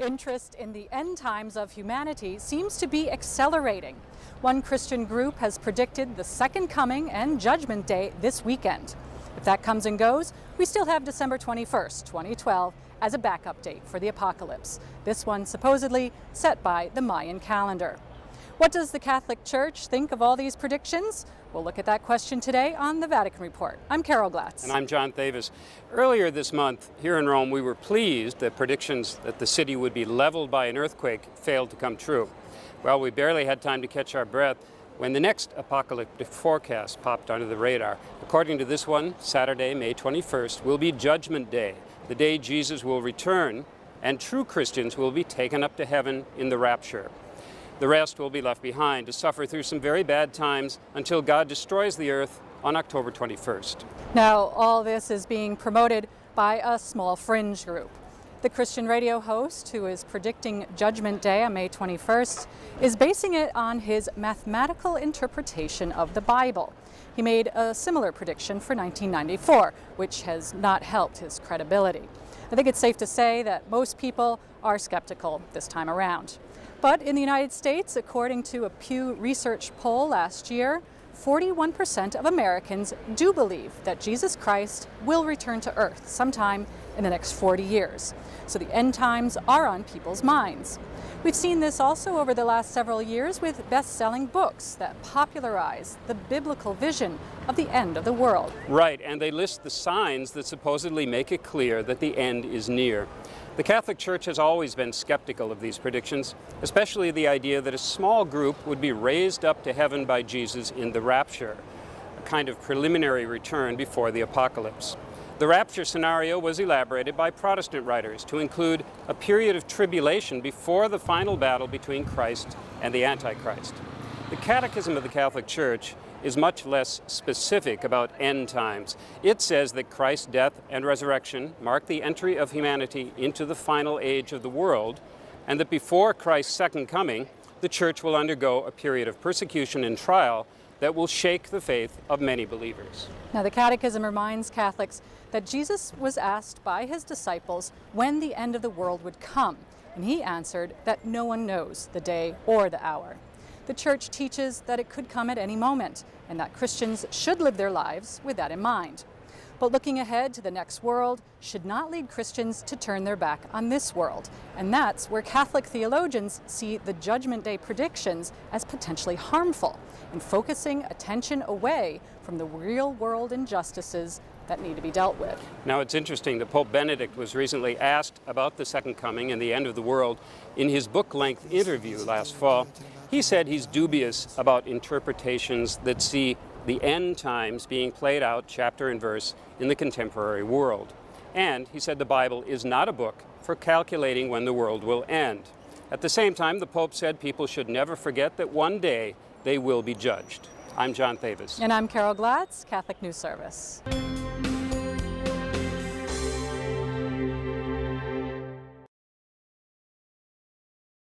interest in the end times of humanity seems to be accelerating. One Christian group has predicted the second coming and Judgment Day this weekend. If that comes and goes, we still have December 21st, 2012 as a backup date for the apocalypse. This one supposedly set by the Mayan calendar. What does the Catholic Church think of all these predictions? We'll look at that question today on the Vatican Report. I'm Carol Glatz. And I'm John Thavis. Earlier this month, here in Rome, we were pleased that predictions that the city would be leveled by an earthquake failed to come true. Well, we barely had time to catch our breath when the next apocalyptic forecast popped under the radar. According to this one, Saturday, May 21st, will be Judgment Day, the day Jesus will return and true Christians will be taken up to heaven in the Rapture. The rest will be left behind to suffer through some very bad times until God destroys the earth on October 21st. Now, all this is being promoted by a small fringe group. The Christian radio host who is predicting Judgment Day on May 21st is basing it on his mathematical interpretation of the Bible. He made a similar prediction for 1994, which has not helped his credibility. I think it's safe to say that most people are skeptical this time around. But in the United States, according to a Pew Research poll last year, 41% of Americans do believe that Jesus Christ will return to earth sometime in the next 40 years. So the end times are on people's minds. We've seen this also over the last several years with best-selling books that popularize the biblical vision of the end of the world. Right, and they list the signs that supposedly make it clear that the end is near. The Catholic Church has always been skeptical of these predictions, especially the idea that a small group would be raised up to heaven by Jesus in the Rapture, a kind of preliminary return before the apocalypse. The Rapture scenario was elaborated by Protestant writers to include a period of tribulation before the final battle between Christ and the Antichrist. The Catechism of the Catholic Church is much less specific about end times. It says that Christ's death and resurrection mark the entry of humanity into the final age of the world, and that before Christ's second coming, the Church will undergo a period of persecution and trial that will shake the faith of many believers. Now, the Catechism reminds Catholics that Jesus was asked by his disciples when the end of the world would come, and he answered that no one knows the day or the hour. The Church teaches that it could come at any moment, and that Christians should live their lives with that in mind. But looking ahead to the next world should not lead Christians to turn their back on this world. And that's where Catholic theologians see the Judgment Day predictions as potentially harmful in focusing attention away from the real-world injustices that need to be dealt with. Now, it's interesting that Pope Benedict was recently asked about the second coming and the end of the world. In his book-length interview last fall, he said he's dubious about interpretations that see the end times being played out chapter and verse in the contemporary world. And he said the Bible is not a book for calculating when the world will end. At the same time, the Pope said people should never forget that one day they will be judged. I'm John Thavis. And I'm Carol Glatz, Catholic News Service.